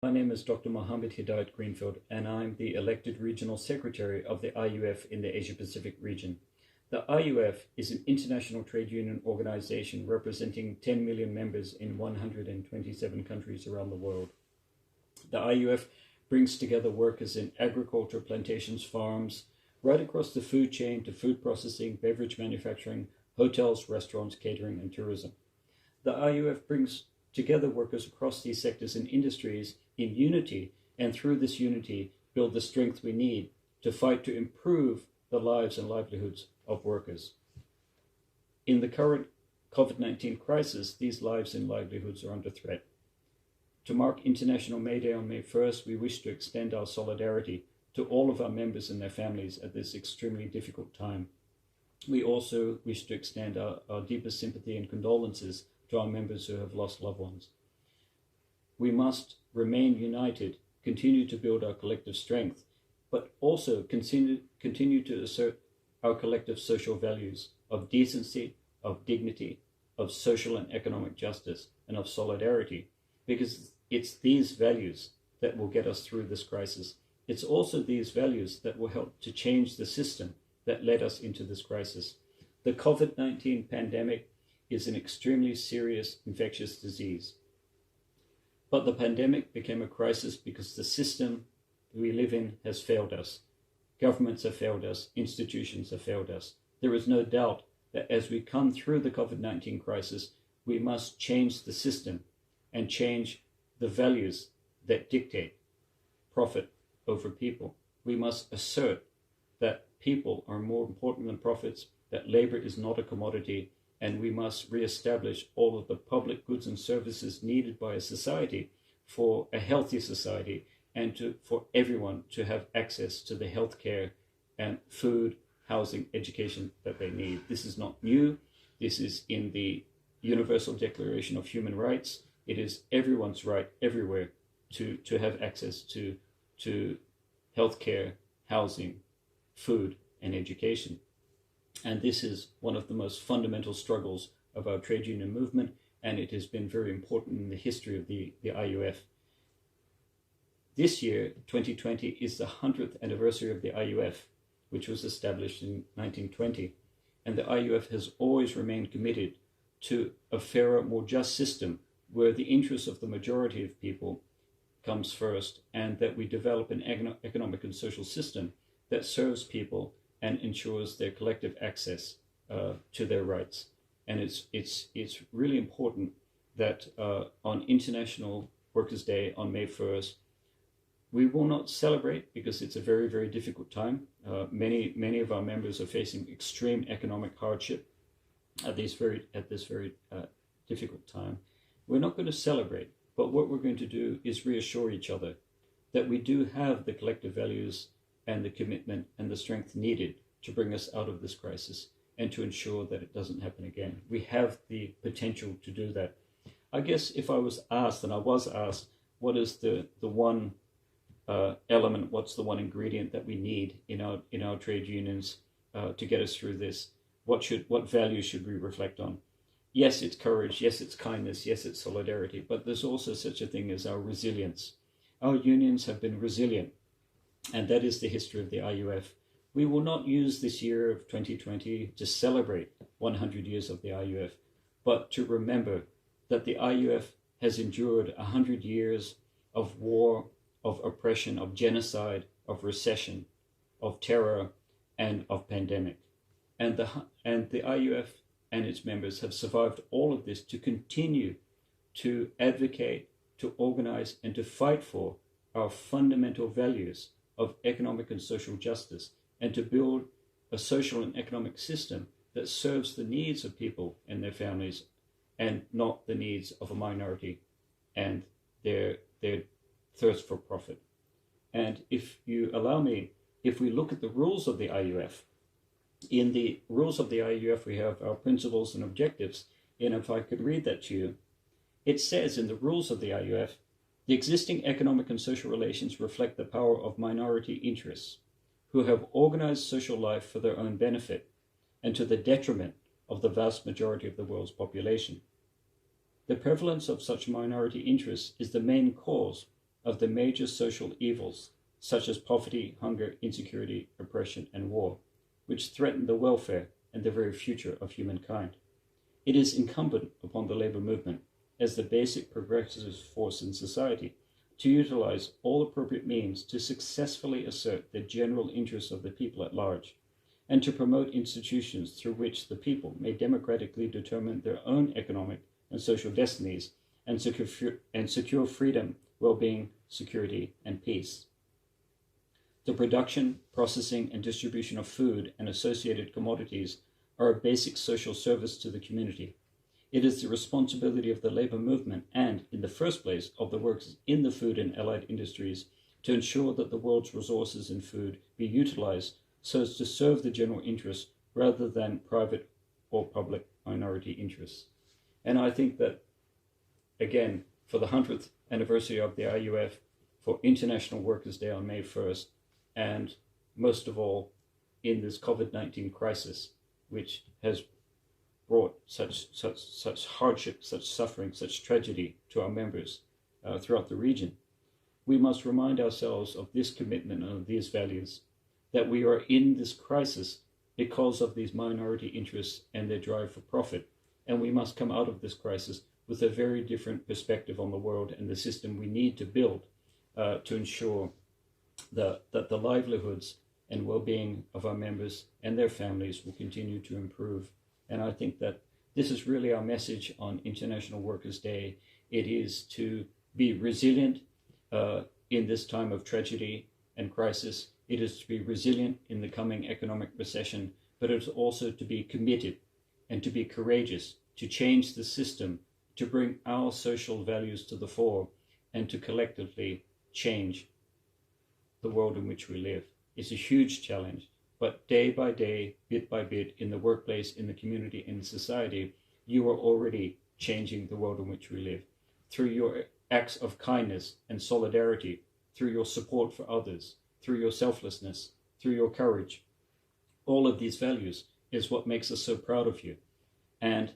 My name is Dr. Mohammed Hidayat Greenfield, and I'm the elected regional secretary of the IUF in the Asia Pacific region. The IUF is an international trade union organization representing 10 million members in 127 countries around the world. The IUF brings together workers in agriculture, plantations, farms, right across the food chain to food processing, beverage manufacturing, hotels, restaurants, catering, and tourism. The IUF brings together workers across these sectors and industries in unity, and through this unity build the strength we need to fight to improve the lives and livelihoods of workers. In the current COVID-19 crisis, these lives and livelihoods are under threat. To mark International MayDay on May 1st, we wish to extend our solidarity to all of our members and their families at this extremely difficult time. We also wish to extend our deepest sympathy and condolences to our members who have lost loved ones. We must remain united, continue to build our collective strength, but also continue to assert our collective social values of decency, of dignity, of social and economic justice, and of solidarity, because it's these values that will get us through this crisis. It's also these values that will help to change the system that led us into this crisis. The COVID-19 pandemic is an extremely serious infectious disease. But the pandemic became a crisis because the system we live in has failed us. Governments have failed us, institutions have failed us. There is no doubt that as we come through the COVID-19 crisis, we must change the system and change the values that dictate profit over people. We must assert that people are more important than profits, that labor is not a commodity, and we must reestablish all of the public goods and services needed by a society for a healthy society and for everyone to have access to the healthcare and food, housing, education that they need. This is not new. This is in the Universal Declaration of Human Rights. It is everyone's right everywhere to have access to healthcare, housing, food, and education. And this is one of the most fundamental struggles of our trade union movement, and it has been very important in the history of the IUF. This year, 2020, is the 100th anniversary of the IUF, which was established in 1920. And the IUF has always remained committed to a fairer, more just system where the interests of the majority of people comes first, and that we develop an economic and social system that serves people and ensures their collective access to their rights. And it's really important that on International Workers' Day on May 1st, we will not celebrate because it's a very, very difficult time. Many of our members are facing extreme economic hardship at this very difficult time. We're not going to celebrate, but what we're going to do is reassure each other that we do have the collective values and the commitment and the strength needed to bring us out of this crisis and to ensure that it doesn't happen again. We have the potential to do that. I guess if I was asked, and I was asked, what is the one element, what's the one ingredient that we need in our trade unions to get us through this? What values should we reflect on? Yes, it's courage. Yes, it's kindness. Yes, it's solidarity. But there's also such a thing as our resilience. Our unions have been resilient, and that is the history of the IUF. We will not use this year of 2020 to celebrate 100 years of the IUF, but to remember that the IUF has endured 100 years of war, of oppression, of genocide, of recession, of terror, and of pandemic. And the IUF and its members have survived all of this to continue to advocate, to organize, and to fight for our fundamental values of economic and social justice, and to build a social and economic system that serves the needs of people and their families and not the needs of a minority and their thirst for profit. And if you allow me, if we look at the rules of the IUF, in the rules of the IUF we have our principles and objectives, and if I could read that to you, it says in the rules of the IUF, the existing economic and social relations reflect the power of minority interests who have organized social life for their own benefit and to the detriment of the vast majority of the world's population. The prevalence of such minority interests is the main cause of the major social evils, such as poverty, hunger, insecurity, oppression, and war, which threaten the welfare and the very future of humankind. It is incumbent upon the labor movement, as the basic progressive force in society, to utilize all appropriate means to successfully assert the general interests of the people at large, and to promote institutions through which the people may democratically determine their own economic and social destinies and secure freedom, well-being, security, and peace. The production, processing, and distribution of food and associated commodities are a basic social service to the community. It is the responsibility of the labor movement and, in the first place, of the workers in the food and allied industries to ensure that the world's resources in food be utilized so as to serve the general interest rather than private or public minority interests. And I think that, again, for the 100th anniversary of the IUF, for International Workers' Day on May 1st, and most of all in this COVID-19 crisis, which has brought such hardship, such suffering, such tragedy to our members throughout the region, we must remind ourselves of this commitment and of these values, that we are in this crisis because of these minority interests and their drive for profit, and we must come out of this crisis with a very different perspective on the world and the system we need to build to ensure that the livelihoods and well-being of our members and their families will continue to improve. And I think that this is really our message on International Workers' Day. It is to be resilient in this time of tragedy and crisis. It is to be resilient in the coming economic recession, but it's also to be committed and to be courageous, to change the system, to bring our social values to the fore, and to collectively change the world in which we live. It's a huge challenge, but day by day, bit by bit, in the workplace, in the community, in society, you are already changing the world in which we live. Through your acts of kindness and solidarity, through your support for others, through your selflessness, through your courage. All of these values is what makes us so proud of you. And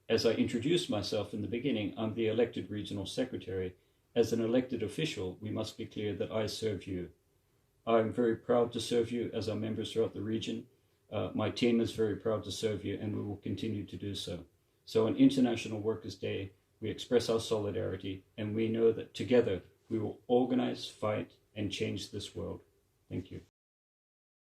as I introduced myself in the beginning, I'm the elected regional secretary. As an elected official, we must be clear that I serve you. I'm very proud to serve you as our members throughout the region. My team is very proud to serve you, and we will continue to do so. So on International Workers' Day, we express our solidarity, and we know that together we will organize, fight, and change this world. Thank you.